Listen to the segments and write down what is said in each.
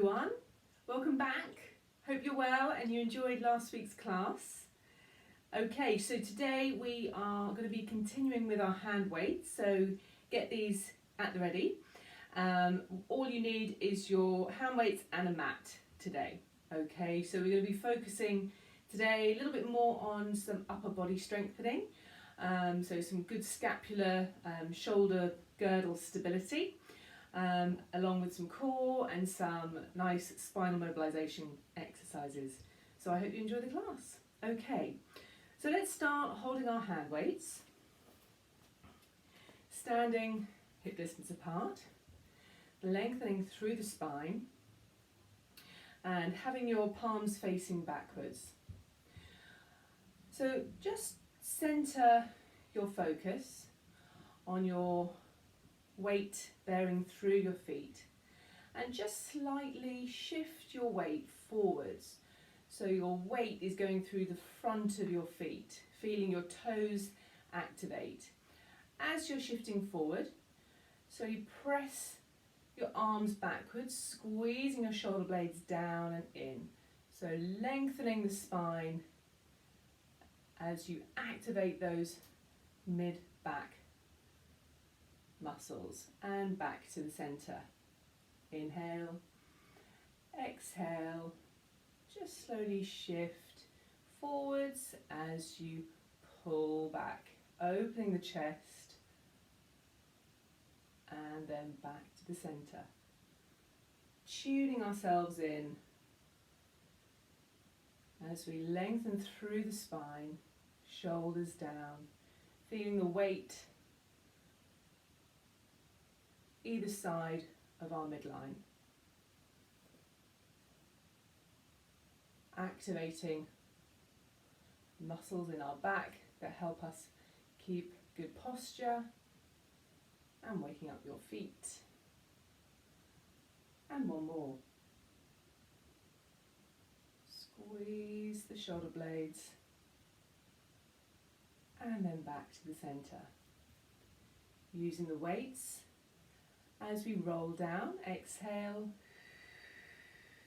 everyone, welcome back. Hope you're well and you enjoyed last week's class. Okay, so today we are going to be continuing with our hand weights, so get these at the ready. All you need is your hand weights and a mat today. Okay, so we're going to be focusing today a little bit more on some upper body strengthening, so some good scapular, shoulder girdle stability. Along with some core and some nice spinal mobilisation exercises. So I hope you enjoy the class. Okay, so let's start holding our hand weights, standing hip distance apart, lengthening through the spine and having your palms facing backwards. So just centre your focus on your weight bearing through your feet and just slightly shift your weight forwards, so your weight is going through the front of your feet, feeling your toes activate as you're shifting forward. So you press your arms backwards, squeezing your shoulder blades down and in, so lengthening the spine as you activate those mid-back muscles, and back to the center. Inhale, exhale, just slowly shift forwards as you pull back, opening the chest and then back to the center. Tuning ourselves in as we lengthen through the spine, shoulders down, feeling the weight either side of our midline. Activating muscles in our back that help us keep good posture, and waking up your feet. And one more. Squeeze the shoulder blades and then back to the center. Using the weights as we roll down, exhale,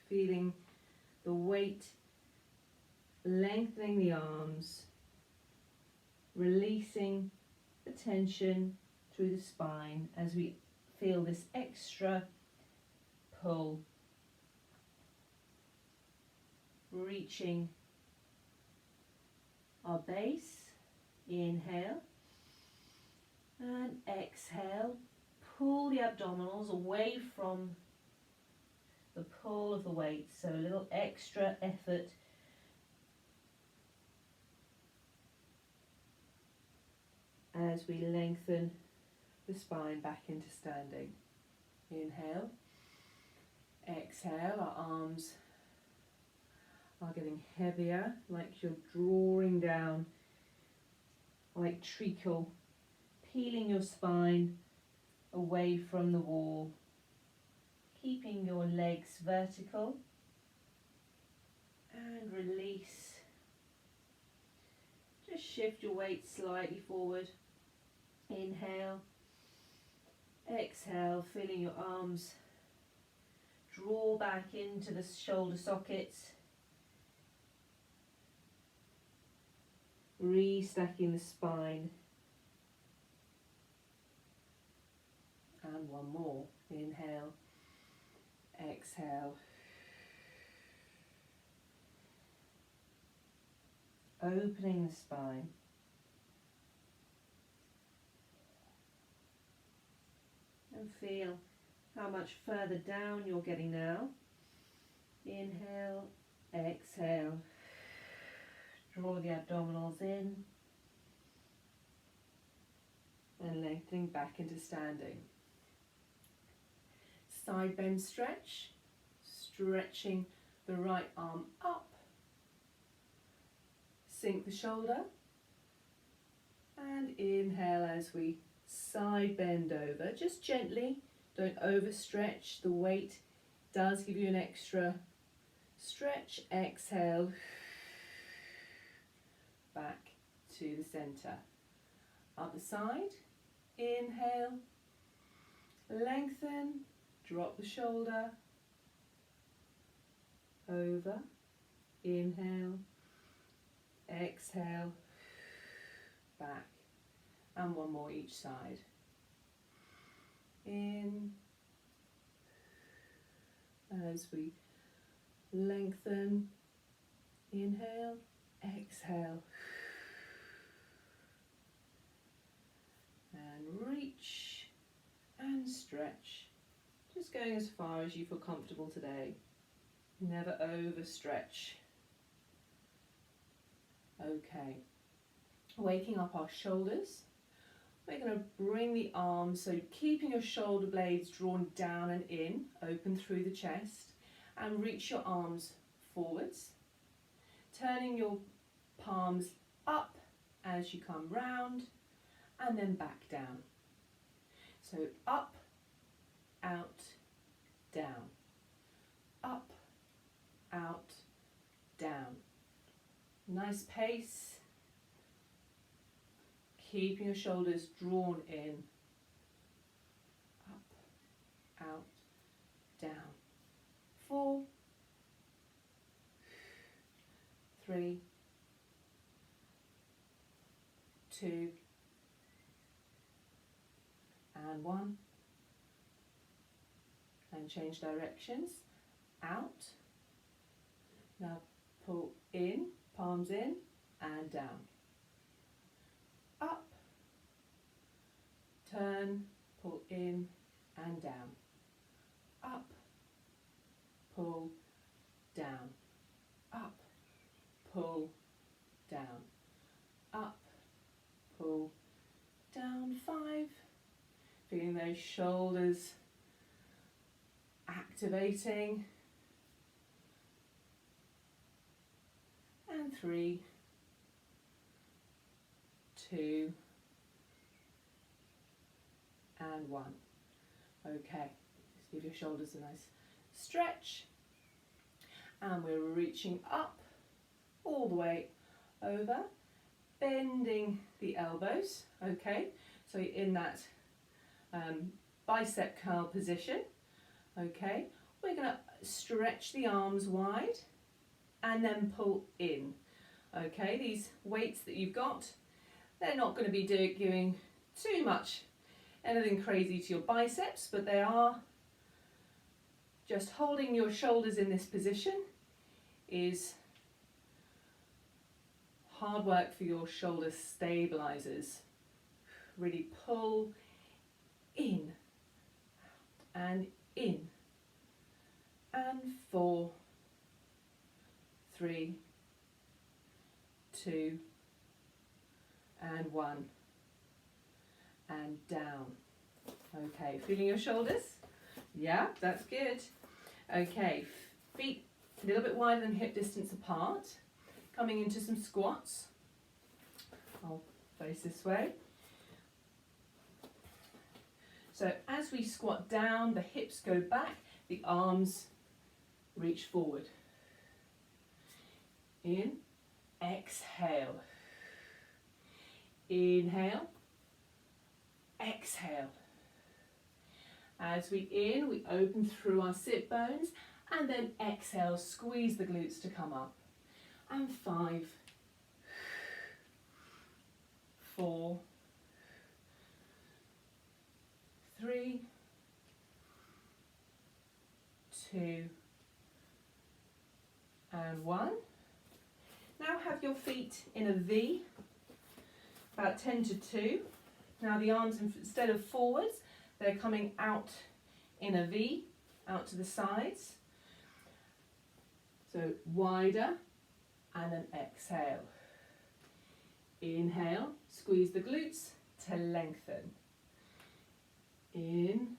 feeling the weight lengthening the arms, releasing the tension through the spine as we feel this extra pull, reaching our base. Inhale and exhale. Pull the abdominals away from the pull of the weight, so a little extra effort as we lengthen the spine back into standing. Inhale, exhale, our arms are getting heavier, like you're drawing down like treacle, peeling your spine away from the wall, keeping your legs vertical, and release. Just shift your weight slightly forward. Inhale, exhale, feeling your arms draw back into the shoulder sockets, restacking the spine. And one more. Inhale, exhale. Opening the spine. And feel how much further down you're getting now. Inhale, exhale. Draw the abdominals in. And lengthening back into standing. Side bend stretch, stretching the right arm up, sink the shoulder, and inhale as we side bend over, just gently, don't overstretch. The weight does give you an extra stretch. Exhale, back to the center. Other side, inhale, lengthen, drop the shoulder, over, inhale, exhale, back, and one more each side. In, as we lengthen, inhale, exhale, and reach and stretch, just going as far as you feel comfortable today. Never overstretch. Okay, waking up our shoulders. We're going to bring the arms, so keeping your shoulder blades drawn down and in, open through the chest, and reach your arms forwards, turning your palms up as you come round, and then back down. So up, out, down, up, out, down. Nice pace. Keeping your shoulders drawn in. Up, out, down. 4, 3, 2, and 1. And change directions. Out. Now pull in, palms in and down. Up, turn, pull in and down. Up, pull, down. Up, pull, down. Up, pull, down. 5. Feeling those shoulders activating. And 3, 2, and 1. Okay, just give your shoulders a nice stretch. And we're reaching up all the way over, bending the elbows. Okay, so you're in that bicep curl position. Okay, we're going to stretch the arms wide and then pull in. Okay, these weights that you've got, they're not going to be doing too much, anything crazy to your biceps, but they are just holding your shoulders in this position is hard work for your shoulder stabilizers. Really pull in and in. And 4, 3, 2, and 1, and down. Okay, feeling your shoulders? Yeah, that's good. Okay, feet a little bit wider than hip distance apart, coming into some squats. I'll face this way. So as we squat down, the hips go back, the arms reach forward. In, exhale. Inhale, exhale. As we open through our sit bones, and then exhale, squeeze the glutes to come up. And 5, 4, 3, 2, and 1. Now have your feet in a V, about 10 to 2. Now the arms, instead of forwards, they're coming out in a V, out to the sides. So wider, and then exhale. Inhale, squeeze the glutes to lengthen. In,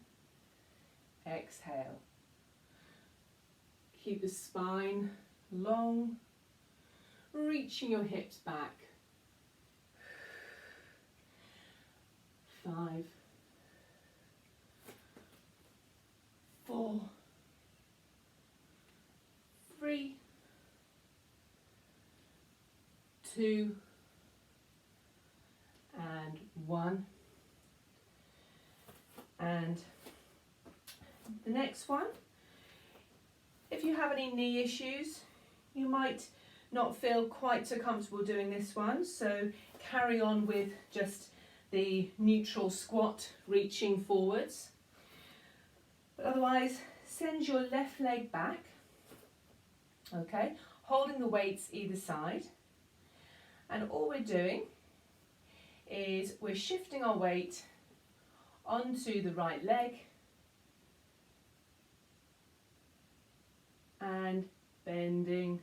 exhale. Keep the spine long, reaching your hips back. 5, 4, 3, 2, and 1. And the next one, if if you have any knee issues, you might not feel quite so comfortable doing this one, so carry on with just the neutral squat, reaching forwards. But otherwise, send your left leg back, okay, holding the weights either side. And all we're doing is we're shifting our weight onto the right leg and bending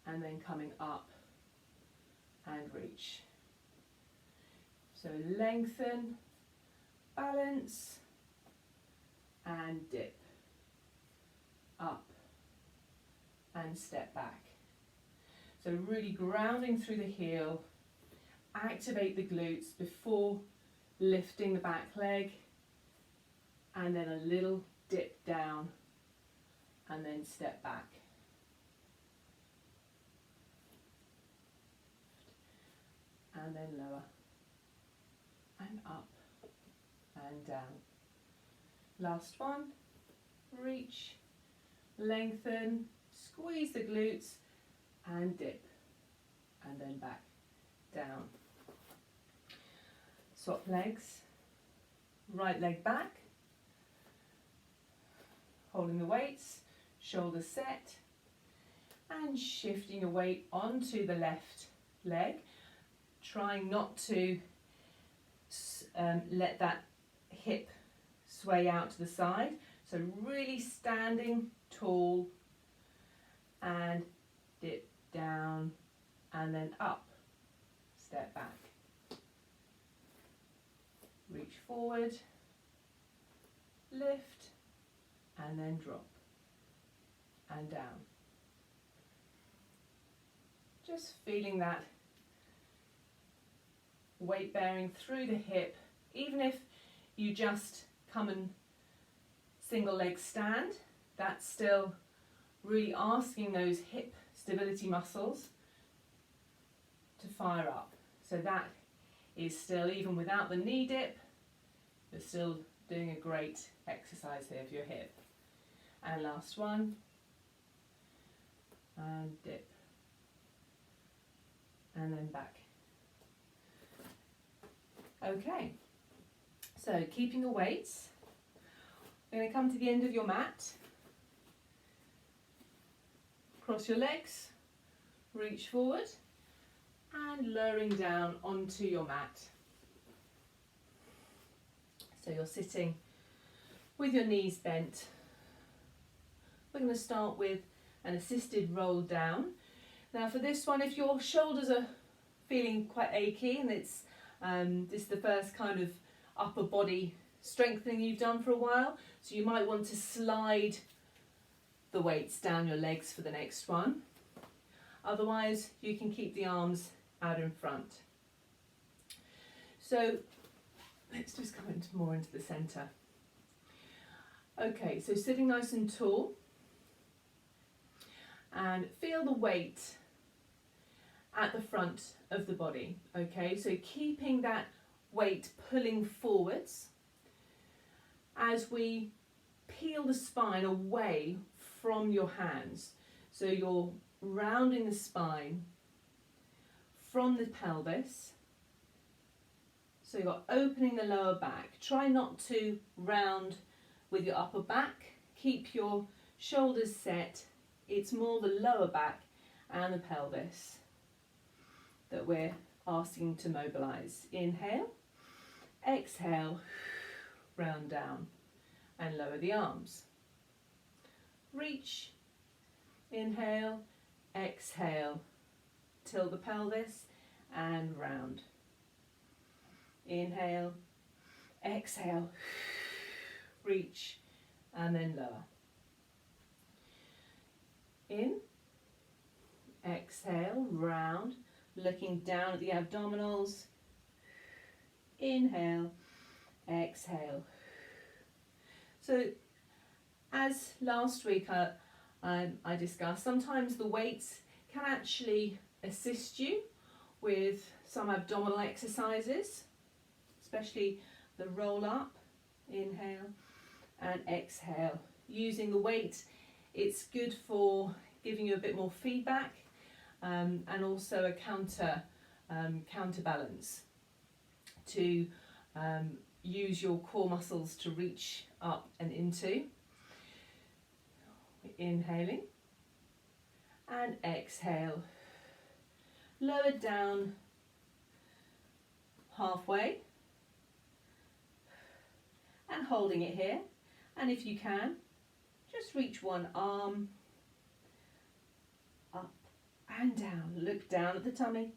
and then coming up and reach. So lengthen, balance and dip, up and step back. So really grounding through the heel, activate the glutes before lifting the back leg, and then a little dip down and then step back. And then lower and up and down. Last one, reach, lengthen, squeeze the glutes and dip, and then back, down. Swap legs, right leg back, holding the weights, shoulders set, and shifting your weight onto the left leg, trying not to let that hip sway out to the side. So really standing tall and dip down and then up, step back, reach forward, lift and then drop and down. Just feeling that weight bearing through the hip, even if you just come and single leg stand, that's still really asking those hip stability muscles to fire up. So that is still, even without the knee dip, you're still doing a great exercise here for your hip. And last one, and dip, and then back. Okay, so keeping the weights, you're going to come to the end of your mat, cross your legs, reach forward and lowering down onto your mat. So you're sitting with your knees bent. We're going to start with an assisted roll down. Now for this one, if your shoulders are feeling quite achy and it's this is the first kind of upper body strengthening you've done for a while, so you might want to slide the weights down your legs for the next one. Otherwise, you can keep the arms out in front. So let's just come more into the centre. Okay, so sitting nice and tall and feel the weight at the front of the body. Okay, so keeping that weight pulling forwards as we peel the spine away from your hands. So you're rounding the spine from the pelvis. So you're opening the lower back. Try not to round with your upper back. Keep your shoulders set. It's more the lower back and the pelvis that we're asking to mobilize. Inhale, exhale, round down and lower the arms. Reach, inhale, exhale, tilt the pelvis and round. Inhale, exhale, reach and then lower. In, exhale, round, looking down at the abdominals. Inhale, exhale. So as last week I discussed, sometimes the weights can actually assist you with some abdominal exercises, especially the roll up, inhale and exhale. Using the weight It's good for giving you a bit more feedback and also a counterbalance to use your core muscles to reach up and into. Inhaling and exhale. Lower down halfway and holding it here. And if you can, just reach one arm up and down. Look down at the tummy.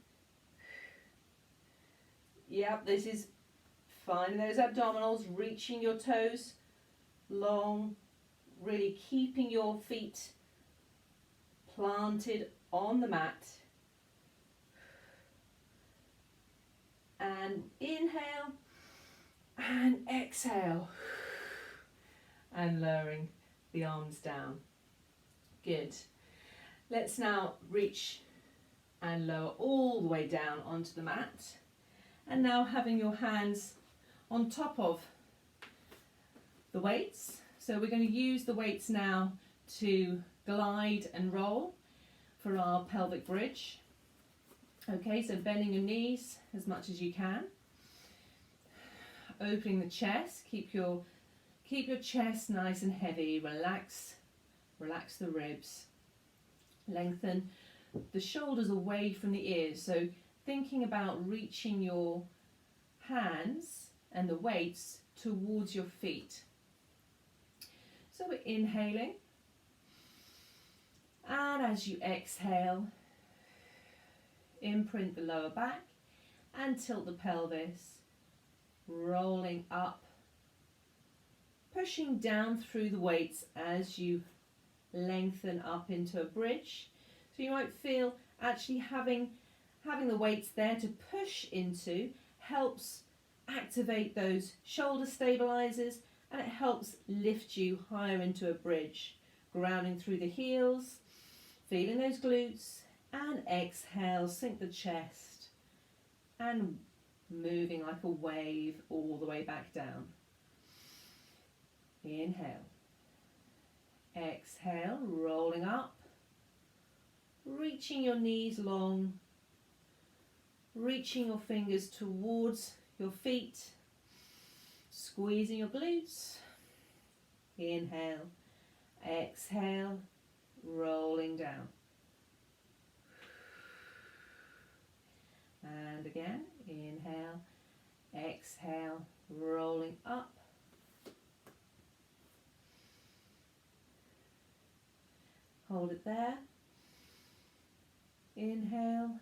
Yep, this is finding those abdominals, reaching your toes long, really keeping your feet planted on the mat. And inhale and exhale. And lowering the arms down. Good. Let's now reach and lower all the way down onto the mat. And now having your hands on top of the weights. So we're going to use the weights now to glide and roll for our pelvic bridge. Okay, so bending your knees as much as you can. Opening the chest, keep your chest nice and heavy. Relax the ribs. Lengthen the shoulders away from the ears. So thinking about reaching your hands and the weights towards your feet. So we're inhaling, and as you exhale, imprint the lower back and tilt the pelvis, rolling up, pushing down through the weights as you lengthen up into a bridge. So you might feel actually having the weights there to push into helps activate those shoulder stabilizers, and it helps lift you higher into a bridge, grounding through the heels, feeling those glutes, and exhale, sink the chest, and moving like a wave all the way back down. Inhale. Exhale, rolling up, reaching your knees long, reaching your fingers towards your feet, squeezing your glutes. Inhale, exhale, rolling down. And again, inhale, exhale, rolling up. Hold it there. Inhale,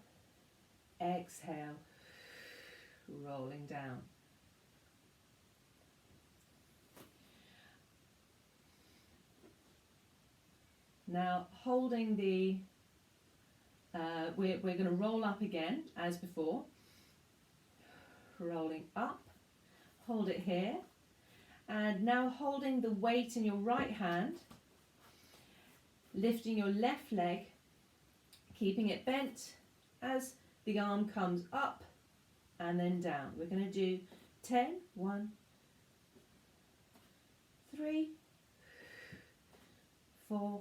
exhale, rolling down. Now holding the, we're going to roll up again as before. Rolling up, hold it here. And now holding the weight in your right hand, lifting your left leg, keeping it bent as the arm comes up and then down. We're going to do 10, 1, 3, 4,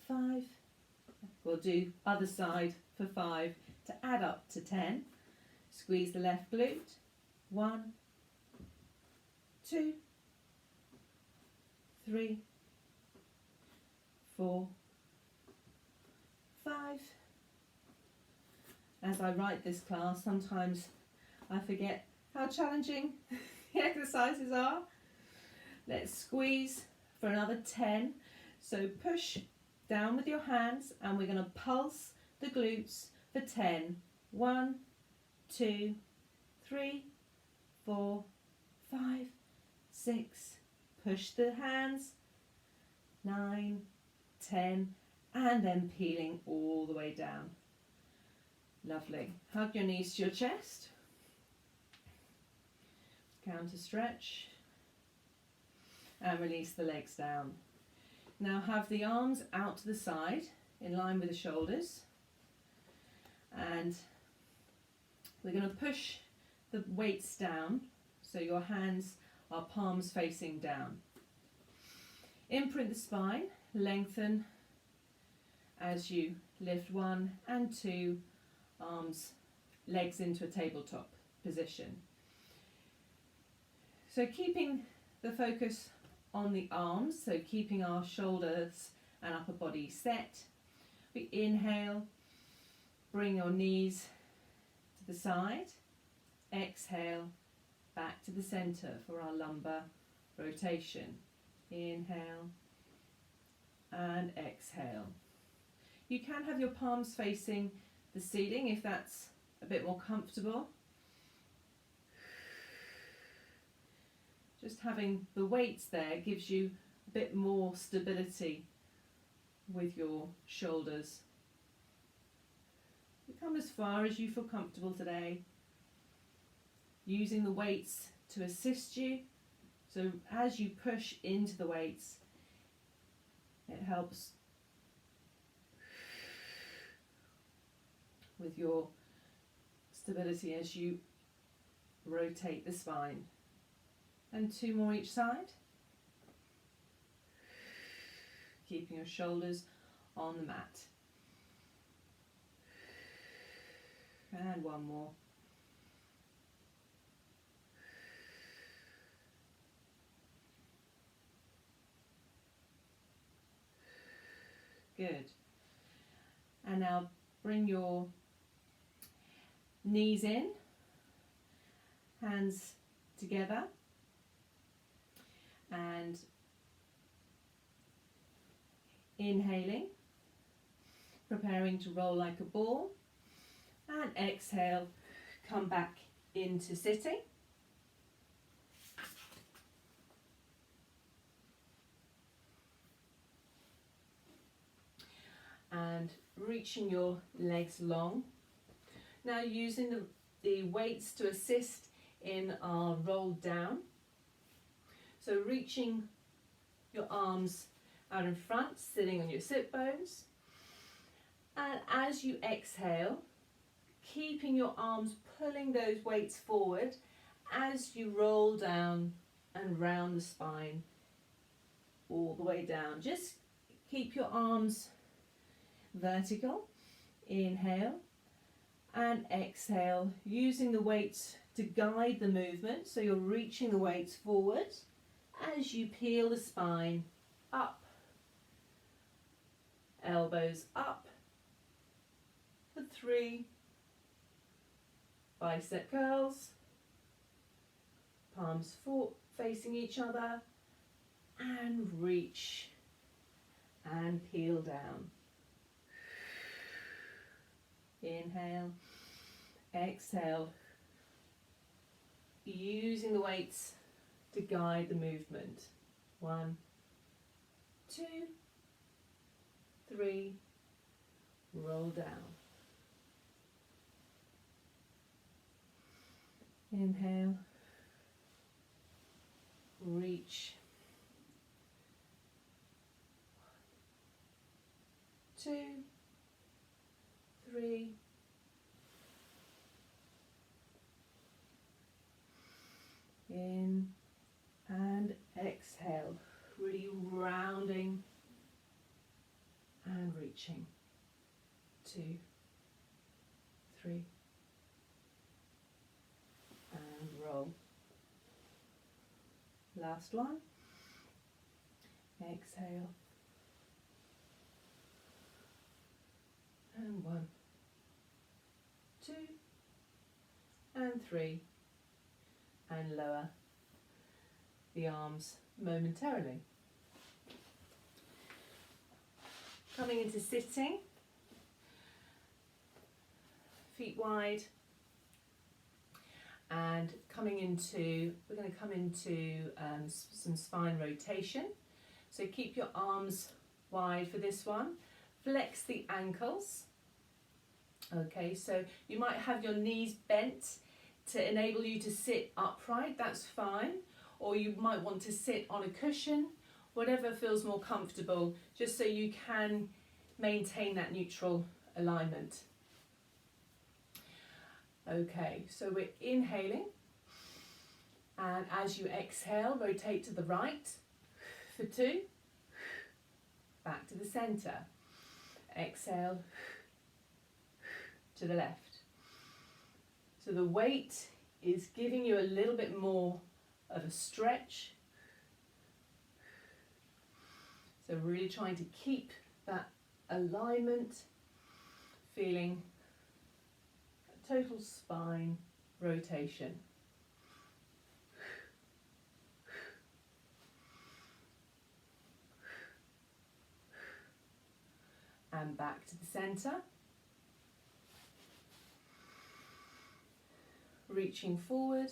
5. We'll do other side for 5 to add up to 10. Squeeze the left glute. 1, 2, 3, 4, 5. As I write this class, sometimes I forget how challenging the exercises are. Let's squeeze for another 10. So push down with your hands, and we're going to pulse the glutes for 10. 1, 2, 3, 4, 5, 6. Push the hands. 9, 10, and then peeling all the way down. Lovely. Hug your knees to your chest. Counter stretch. And release the legs down. Now have the arms out to the side in line with the shoulders. And we're going to push the weights down so your hands are palms facing down. Imprint the spine, lengthen as you lift 1 and 2 arms, legs into a tabletop position. So keeping the focus on the arms, so keeping our shoulders and upper body set. We inhale, bring your knees to the side. Exhale, back to the centre for our lumbar rotation. Inhale and exhale. You can have your palms facing the ceiling if that's a bit more comfortable. Just having the weights there gives you a bit more stability with your shoulders. You come as far as you feel comfortable today, using the weights to assist you. So as you push into the weights, it helps with your stability as you rotate the spine. And 2 more each side. Keeping your shoulders on the mat. And 1 more. Good. And now bring your knees in, hands together, and inhaling, preparing to roll like a ball, and exhale, come back into sitting. And reaching your legs long. Now using the weights to assist in our roll down. So reaching your arms out in front, sitting on your sit bones. And as you exhale, keeping your arms pulling those weights forward as you roll down and round the spine all the way down. Just keep your arms vertical. Inhale and exhale, using the weights to guide the movement. So you're reaching the weights forward as you peel the spine up, elbows up for 3, bicep curls, palms facing each other, and reach and peel down. Inhale, exhale, using the weights to guide the movement. 1, 2, 3, roll down. Inhale, reach, 2, 3, in and exhale, really rounding and reaching. 2, 3, and roll. Last one. Exhale. And 1, 2, and 3, and lower the arms momentarily. Coming into sitting, feet wide, and we're going to come into some spine rotation. So keep your arms wide for this one. Flex the ankles. Okay, so you might have your knees bent to enable you to sit upright, that's fine. Or you might want to sit on a cushion, whatever feels more comfortable, just so you can maintain that neutral alignment. Okay, so we're inhaling, and as you exhale, rotate to the right for 2, back to the centre. Exhale to the left. So the weight is giving you a little bit more of a stretch. So really trying to keep that alignment, feeling a total spine rotation. And back to the centre. Reaching forward.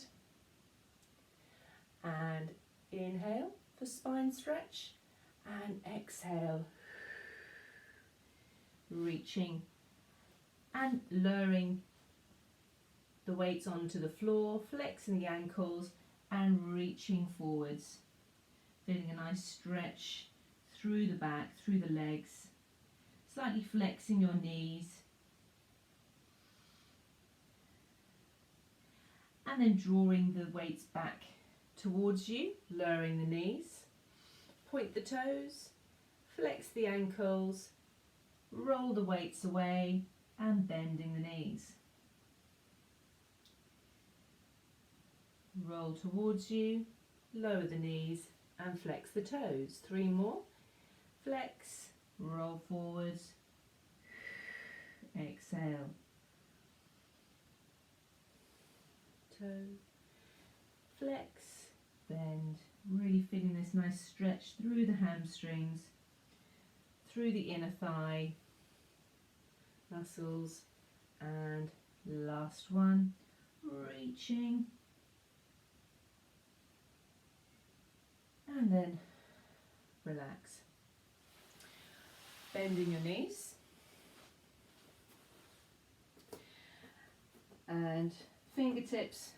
And inhale for spine stretch. And exhale. Reaching and lowering the weights onto the floor, flexing the ankles and reaching forwards. Feeling a nice stretch through the back, through the legs. Slightly flexing your knees. And then drawing the weights back towards you, lowering the knees. Point the toes, flex the ankles, roll the weights away and bending the knees. Roll towards you, lower the knees and flex the toes. 3 more. Flex, roll forwards, exhale. Toe, flex, bend, really feeling this nice stretch through the hamstrings, through the inner thigh muscles, and last one, reaching, and then relax. Bending your knees and fingertips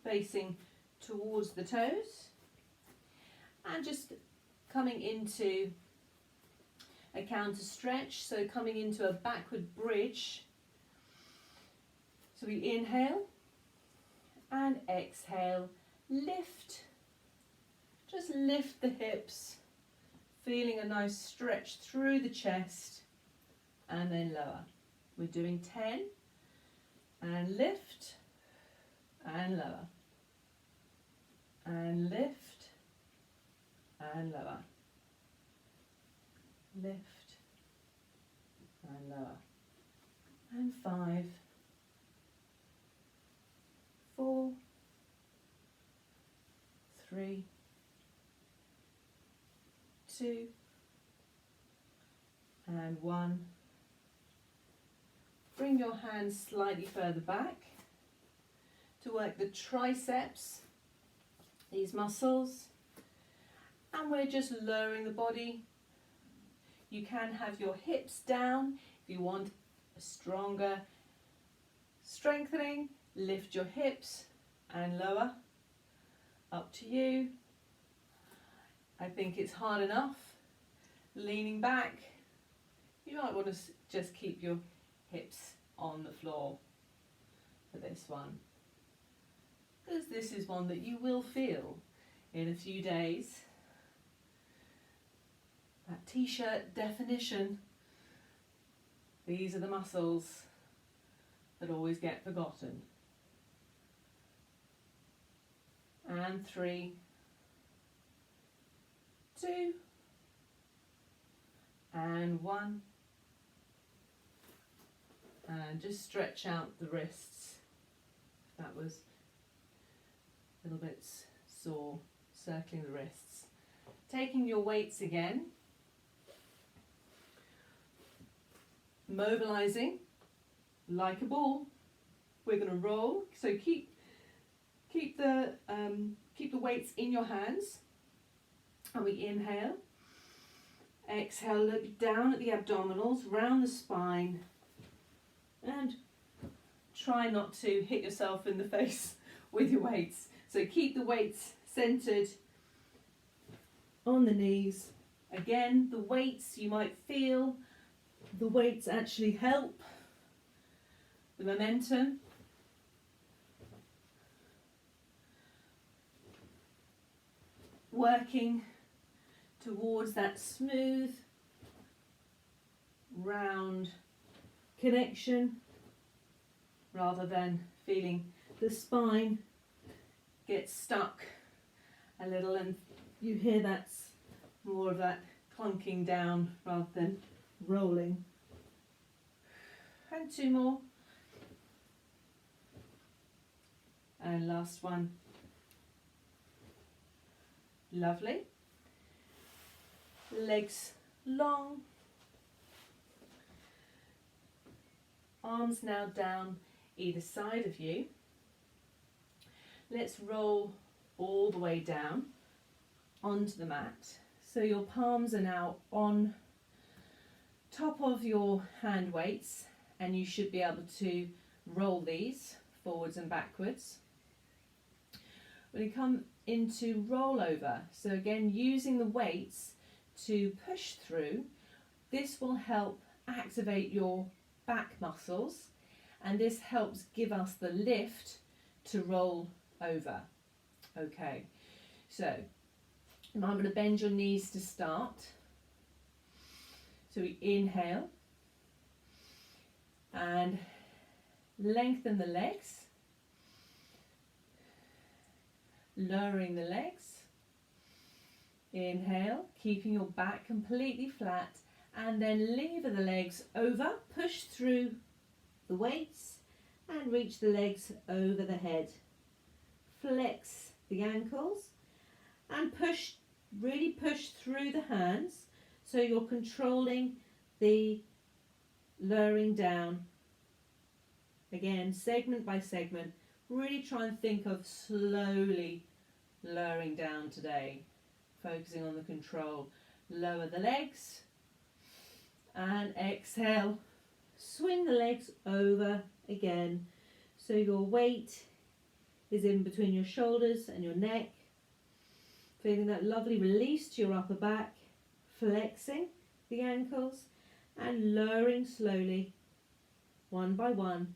facing towards the toes, and just coming into a counter stretch, so coming into a backward bridge. So we inhale and exhale, lift, just lift the hips, feeling a nice stretch through the chest, and then lower. We're doing 10, and lift, and lower, and lift, and lower, lift, and lower, and 5, 4, 3, 2, and 1. Bring your hands slightly further back to work the triceps, these muscles, and we're just lowering the body. You can have your hips down if you want a stronger strengthening. Lift your hips and lower, up to you. I think it's hard enough leaning back. You might want to just keep your hips on the floor for this one, because this is one that you will feel in a few days. That t-shirt definition, these are the muscles that always get forgotten. And 3, 2, and 1. And just stretch out the wrists. That was a little bit sore, circling the wrists. Taking your weights again. Mobilizing like a ball. We're going to roll. So keep the weights in your hands. And we inhale. Exhale, look down at the abdominals, round the spine. And try not to hit yourself in the face with your weights. So keep the weights centered on the knees. Again, the weights, you might feel the weights actually help the momentum. Working towards that smooth round connection rather than feeling the spine get stuck a little, and you hear that's more of that clunking down rather than rolling. And two more. And last one. Lovely. Legs long. Arms now down either side of you. Let's roll all the way down onto the mat. So your palms are now on top of your hand weights, and you should be able to roll these forwards and backwards. When you come into rollover, so again using the weights to push through, this will help activate your back muscles, and this helps give us the lift to roll over. Okay, so I'm going to bend your knees to start. So we inhale and lengthen the legs, lowering the legs. Inhale, keeping your back completely flat, and then lever the legs over, push through the weights and reach the legs over the head. Flex the ankles and push, really push through the hands so you're controlling the lowering down. Again, segment by segment, really try and think of slowly lowering down today, focusing on the control. Lower the legs and exhale, swing the legs over again so your weight is in between your shoulders and your neck, feeling that lovely release to your upper back, flexing the ankles and lowering slowly one by one.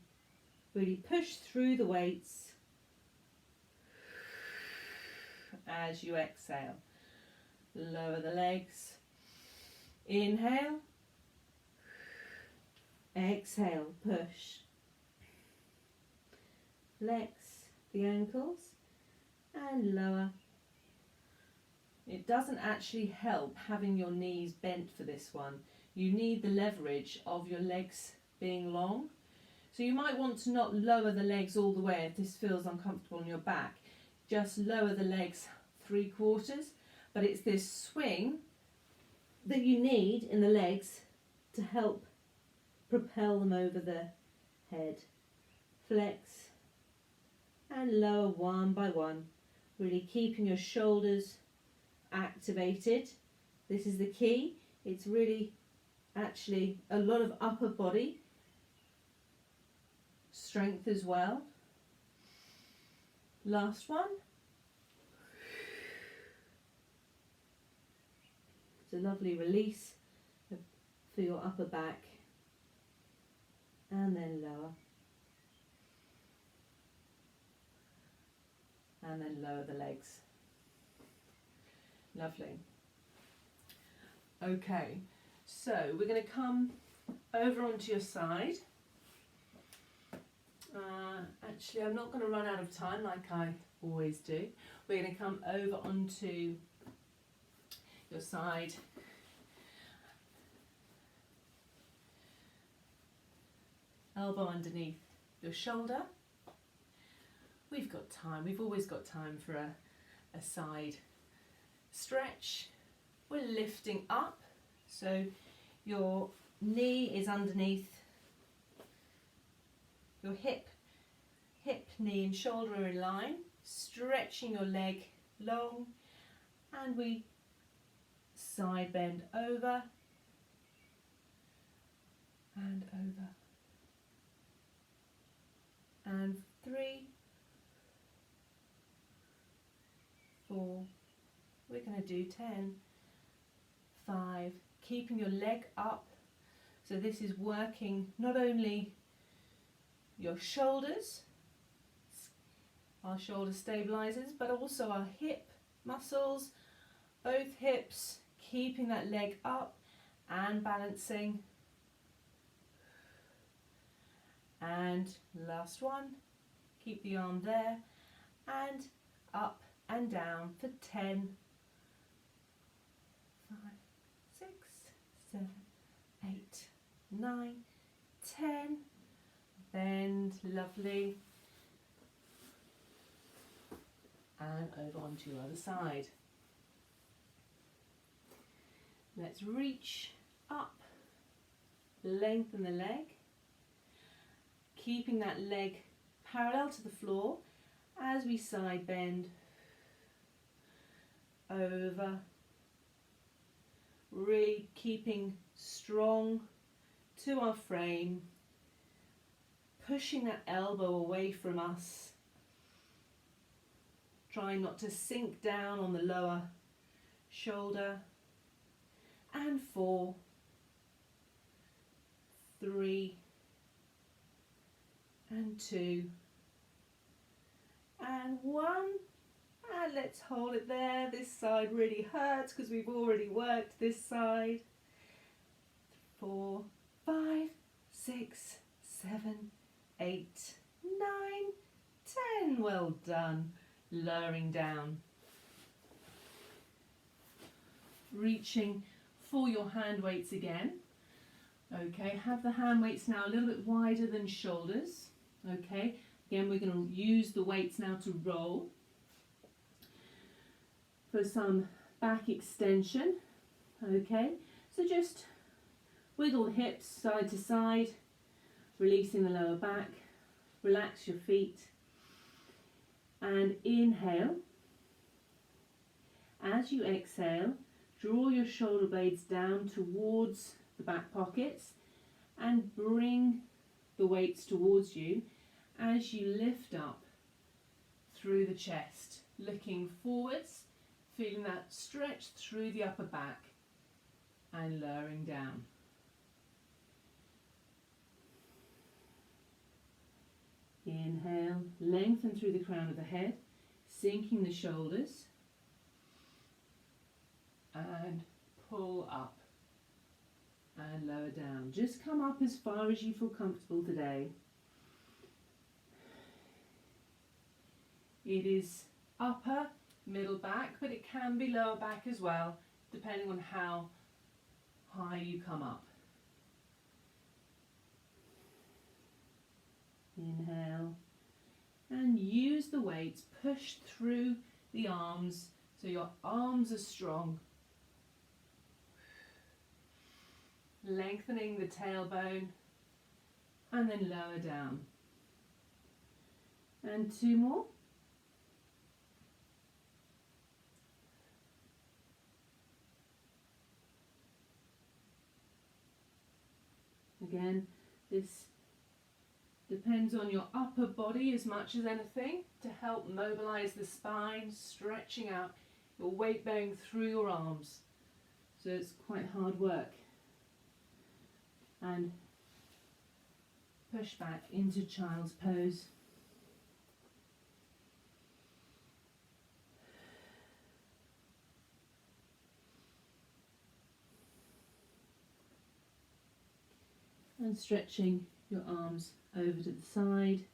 Really push through the weights as you exhale. Lower the legs. Inhale. Exhale, push. Flex the ankles and lower. It doesn't actually help having your knees bent for this one. You need the leverage of your legs being long. So you might want to not lower the legs all the way if this feels uncomfortable on your back. Just lower the legs 3/4, but it's this swing that you need in the legs to help propel them over the head. Flex and lower one by one, really keeping your shoulders activated. This is the key. It's really actually a lot of upper body strength as well. Last one. It's a lovely release for your upper back, and then lower, and then lower the legs. Lovely. Okay, so we're going to come over onto your side. Actually, I'm not going to run out of time like I always do. We're going to come over onto your side. Elbow underneath your shoulder. We've got time. We've always got time for a side stretch. We're lifting up, so your knee is underneath your hip, knee and shoulder are in line, stretching your leg long, and we side bend over and over. And 3, 4, we're going to do 10, 5, keeping your leg up. So this is working not only your shoulders, our shoulder stabilizers, but also our hip muscles, both hips, keeping that leg up and balancing. And last one, keep the arm there, and up and down for 10, 5, 6, 7, 8, 9, 10. Bend, lovely. And over onto your other side. Let's reach up, lengthen the leg, keeping that leg parallel to the floor as we side bend over, really keeping strong to our frame, pushing that elbow away from us, trying not to sink down on the lower shoulder, and 4, 3, and 2, and 1, and let's hold it there. This side really hurts because we've already worked this side. 4, 5, 6, 7, 8, 9, 10. Well done. Lowering down. Reaching for your hand weights again. Okay, have the hand weights now a little bit wider than shoulders. Okay, again we're going to use the weights now to roll for some back extension. Okay, so just wiggle the hips side to side, releasing the lower back, relax your feet, and inhale. As you exhale, draw your shoulder blades down towards the back pockets and bring the weights towards you as you lift up through the chest, looking forwards, feeling that stretch through the upper back and lowering down. Inhale, lengthen through the crown of the head, sinking the shoulders, and pull up and lower down. Just come up as far as you feel comfortable today. It is upper, middle back, but it can be lower back as well, depending on how high you come up. Inhale, and use the weights, push through the arms so your arms are strong. Lengthening the tailbone and then lower down. And 2 more. Again, this depends on your upper body as much as anything to help mobilize the spine, stretching out your weight bearing through your arms. So it's quite hard work. And push back into child's pose. And stretching your arms over to the side.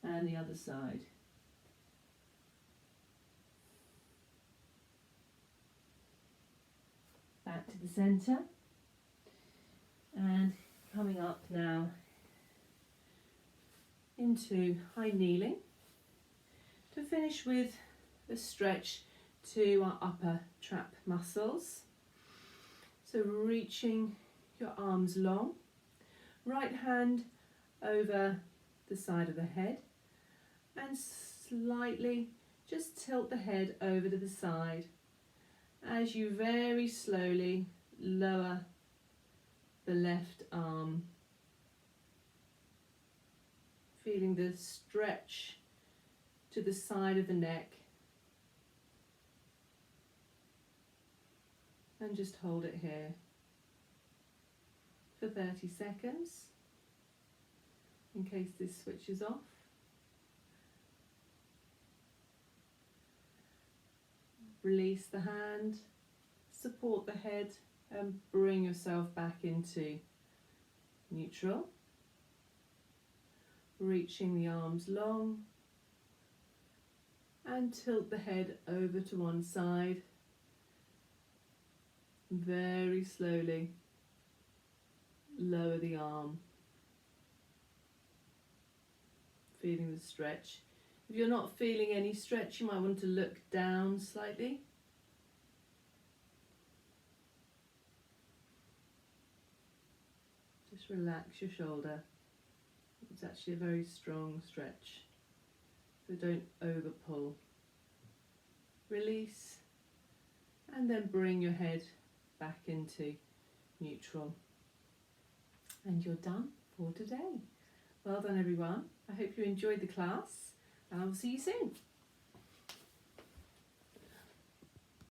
And the other side. Back to the centre. And coming up now into high kneeling to finish with a stretch to our upper trap muscles. So reaching your arms long, right hand over the side of the head and slightly just tilt the head over to the side as you very slowly lower the left arm, feeling the stretch to the side of the neck, and just hold it here for 30 seconds in case this switches off. Release the hand, support the head and bring yourself back into neutral, reaching the arms long, and tilt the head over to one side. Very slowly lower the arm, feeling the stretch. If you're not feeling any stretch, you might want to look down slightly. Just relax your shoulder. It's actually a very strong stretch, so don't over pull. Release, and then bring your head back into neutral. And you're done for today. Well done everyone. I hope you enjoyed the class, and I'll see you soon.